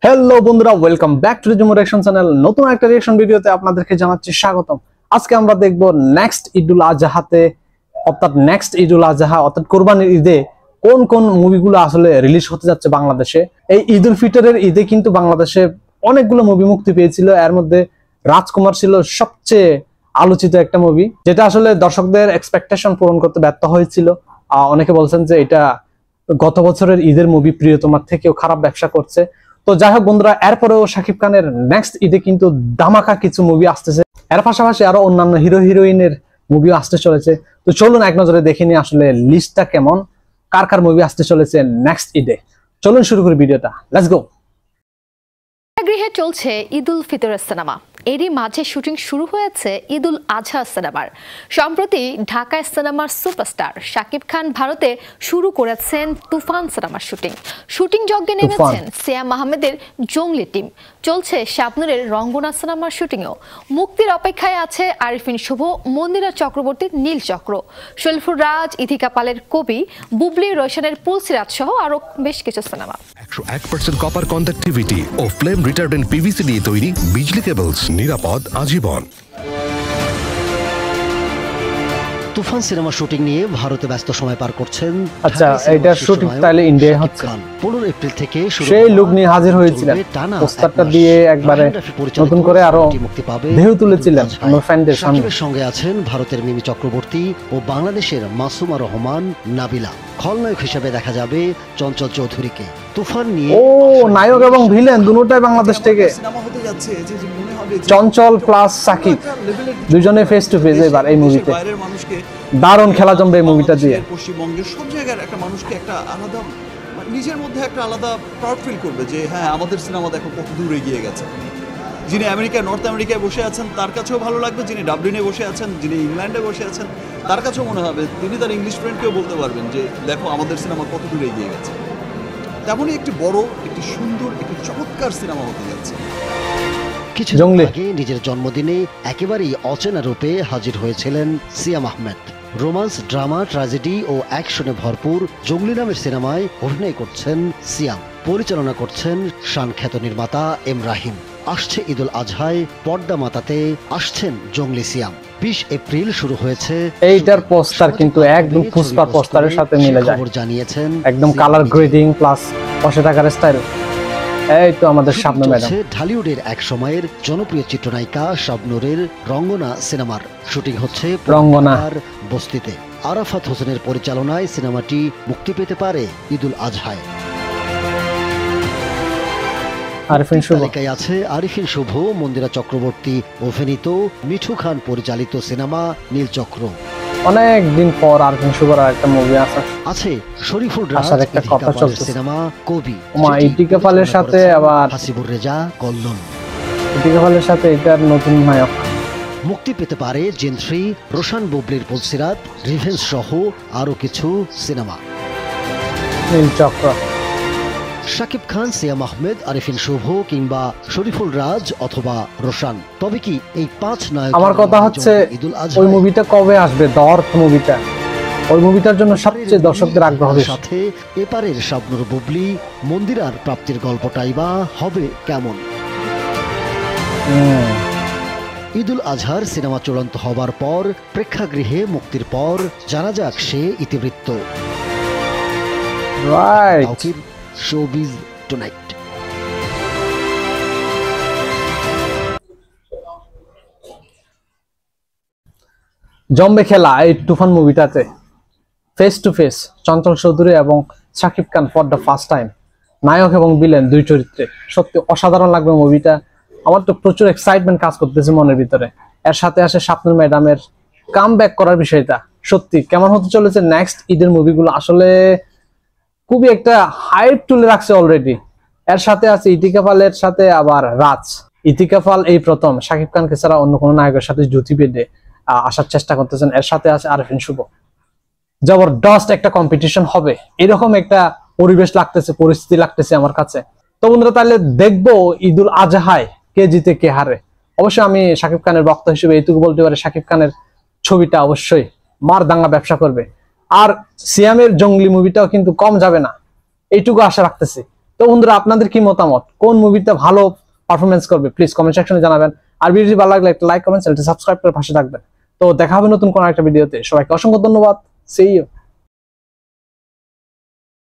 Hello বন্ধুরা, welcome back to Jumu reaction channel. নতুন একটা রিঅ্যাকশন ভিডিওতে আপনাদেরকে জানাচ্ছি স্বাগতম। আজকে আমরা দেখব নেক্সট ঈদুল আজহাতে অর্থাৎ কোরবানির ঈদে কোন কোন মুভিগুলো আসলে রিলিজ হতে যাচ্ছে বাংলাদেশে। এই ঈদুল ফিতরের ঈদে কিন্তু বাংলাদেশে অনেকগুলো মুভি মুক্তি পেয়েছিল। এর মধ্যে রাজকুমার ছিল সবচেয়ে আলোচিত একটা মুভি, যেটা আসলে দর্শকদের এক্সপেকটেশন পূরণ করতে ব্যর্থ হয়েছিল। অনেকে বলছেন যে এটা গত বছরের ঈদের মুভি প্রিয়তমার থেকেও খারাপ ব্যবসা করছে। তো যাই হোক বন্ধুরা, এরপরেও শাকিব খানের নেক্সট ঈদে কিন্তু ধামাকা কিছু মুভি আসতেছে। এর পাশাপাশি আরো অন্যান্য হিরো হিরোইনের মুভিও আসতে চলেছে। তো চলুন এক নজরে দেখে নিই আসলে লিস্টটা কেমন, কার কার মুভি আসতে চলেছে নেক্সট ঈদে। চলুন শুরু করি ভিডিওটা, লেটস গো। গৃহে চলছে ঈদুল ফিতরের সিনেমা। এরই মাঝে শুটিং শুরু হয়েছে ঈদুল আজহা সিনেমার। সম্প্রতি ঢাকায় সিনেমার সুপারস্টার শাকিব খান ভারতে শুরু করেছেন তুফান সিনেমার শুটিং যজ্ঞে নেমেছেন সিয়াম আহমেদের জঙ্গলি টিম। চলছে শাবনূরের রঙ্গনা সিনেমার শুটিংও। মুক্তির অপেক্ষায় আছে আরিফিন শুভ, মন্দিরা চক্রবর্তীর নীলচক্র, শরীফুর রাজ, ইথিকা পালের কবি, বুবলি রোশনের পুলসিরাত সহ আরো বেশ কিছু সিনেমা। 101% কপার কন্ডাক্টিভিটি ও ফ্লেম রিটার্ডেন্ট পিভিসি দিয়ে তৈরি বিজলি কেবলস, নিরাপদ আজীবন। তুফান সিনেমা শুটিং নিয়ে ভারতে ব্যস্ত সময় পার করছেন। আচ্ছা, এটা শুটিং তাহলে ইন্ডিয়ায় হচ্ছে। 15 এপ্রিল থেকে সেই লুক নিয়ে হাজির হয়েছিলেন, পোস্টারটা দিয়ে একবারে নতুন করে আরো মুক্তি পাবে ঢেউ তুলেছিলেন আমার ফ্যানদের সামনে। শাকিবের সঙ্গে আছেন ভারতের মিমি চক্রবর্তী ও বাংলাদেশের মাসুমা রহমান নাবিলা। খলনায়ক হিসেবে দেখা যাবে চঞ্চল চৌধুরীকে। তুফান নিয়ে নায়ক এবং ভিলেন দুটোই বাংলাদেশ থেকে। চঞ্চল প্লাস সাকিব দুজনে ফেস টু ফেস এবার এই মুভিতে। দারুণ খেলা জমবে এই মুভিটা দিয়ে। পশ্চিমবঙ্গের সব জায়গার একটা মানুষকে একটা আলাদা নিজের মধ্যে একটা আলাদা প্রাউড ফিল করবে যে হ্যাঁ, আমাদের সিনেমা দেখো কত দূর এগিয়ে গেছে। যিনি নর্থ আমেরিকায় বসে আছেন তার কাছেও ভালো লাগবে, যিনি ডাবলিনে বসে আছেন, যিনি ইংল্যান্ডে বসে আছেন তার কাছেও মনে হবে, তিনি তার ইংলিশ ফ্রেন্ডকেও বলতে পারবেন যে দেখো আমাদের সিনেমা কত দূর এগিয়ে গেছে। তেমনই একটি বড়, একটি সুন্দর, একটি চমৎকার সিনেমা হতে যাচ্ছে। কিছুদিন আগে নিজের জন্মদিনে একেবারেই অচেনা রূপে হাজির হয়েছিলেন সিয়াম আহমেদ। রোমান্স, ড্রামা, ট্র্যাজেডি ও অ্যাকশনে ভরপুর জঙ্গলি নামের সিনেমায় অভিনয় করছেন সিয়াম। পরিচালনা করছেন শান খ্যাত নির্মাতা এম রাহিম। আসছে ঈদুল আজহায় পর্দা মাতাতে আসছেন জঙ্গলি সিয়াম। 20 এপ্রিল শুরু হয়েছে। এইটার পোস্টার কিন্তু একদম পুষ্পার পোস্টারের সাথে মিলে যায়। খবর জানিয়েছেন একদম কালার গ্রেডিং প্লাস বসে থাকার স্টাইল। এই তো আমাদের শাবনূর ম্যাডাম। ঢালিউডের এক সময়ের জনপ্রিয় চিত্রনায়িকা শাবনূরের রঙ্গনা সিনেমার শুটিং হচ্ছে রঙ্গনার বস্তিতে। আরাফাত হোসেনের পরিচালনায় সিনেমাটি মুক্তি পেতে পারে ঈদুল আজহায়। তালিকায় আছে আরিফিন শুভ, মন্দিরা চক্রবর্তী অভিনীত, মিঠু খান পরিচালিত সিনেমা নীলচক্র। অনেক দিন পর আরিফিন শুভর একটা মুভি আছে শরীফুর রাজ, একটা কথা চলছে সিনেমা কবি। ইতিকা পালের সাথে আবার হাসিবুর রেজা কল্লোল। ইতিকা পালের সাথে এটার নতুন নায়ক। মুক্তি পেতে পারে জেন্ট্রি, রোশন, বুবলির পুলসিরাত, রিভেঞ্জ সহ আরো কিছু সিনেমা। নীলচক্র। শাকিব খান, সিয়াম আহমেদ, আরিফিন শুভ কিংবা শরীফুল রাজ অথবা রোশন। তবে কি এই 5 নায়ক? আমার কথা হচ্ছে ওই মুভিটা কবে আসবে? দর্থ মুভিটা, ওই মুভিটার জন্য সবচেয়ে দর্শকদের আগ্রহ। সাথে এপারের শাবনূর, বুবলি, মন্দিরার প্রাপ্তির গল্পটাই বা হবে কেমন? ঈদুল আজহার সিনেমা চূড়ান্ত হবার পর প্রেক্ষাগৃহে মুক্তির পর জানা যাক সে ইতিবৃত্ত। রাইট। Showbiz tonight. জম্বে খেলা এই তুফান মুভিটাতে face to face Chanchal Chowdhury এবং Shakib Khan for the first time নায়ক এবং ভিলেন দুই চরিত্রে। সত্যি অসাধারণ লাগবে মুভিটা। আমার তো প্রচুর এক্সাইটমেন্ট কাজ করতেছে মনের ভিতরে। এর সাথে আসে শাবনূর ম্যাডামের কাম ব্যাক করার বিষয়টা। সত্যি কেমন হতে চলেছে নেক্সট ঈদের মুভিগুলো, আসলে খুবই একটা হাইপ তুলে রাখছে অলরেডি। এর সাথে আছে ইতিকা পালের সাথে আবার রাজ। ইতিকা পাল এই প্রথম শাকিব খানকে ছাড়া অন্য কোনো নায়কের সাথে জুতি বেঁধে আসার চেষ্টা করতেছেন। এর সাথে আছে আরিফিন শুভ। জবরদস্ত একটা কম্পিটিশন হবে, এরকম একটা পরিবেশ লাগতেছে, পরিস্থিতি লাগতেছে আমার কাছে। তো বন্ধুরা, তাহলে দেখবো ঈদুল আজহায় কে জিতে কে হারে। অবশ্যই আমি শাকিব খানের ভক্ত হিসেবে এইটুকু বলতে পারি, শাকিব খানের ছবিটা অবশ্যই মার দাঙ্গা ব্যবসা করবে। আর সিয়ামের জঙ্গলি মুভিটাও কিন্তু কম যাবে না, এইটুকু আশা রাখতেছি। তো বন্ধুরা, আপনাদের কি মতামত, কোন মুভিতে ভালো পারফরমেন্স করবে প্লিজ কমেন্ট সেকশনে জানাবেন। আর ভিডিওটি ভালো লাগলে একটা লাইক কমেন্ট, চ্যানেলটি সাবস্ক্রাইব করে পাশে থাকবেন। তো দেখা হবে নতুন কোনো একটা ভিডিওতে। সবাইকে অসংখ্য ধন্যবাদ। See you.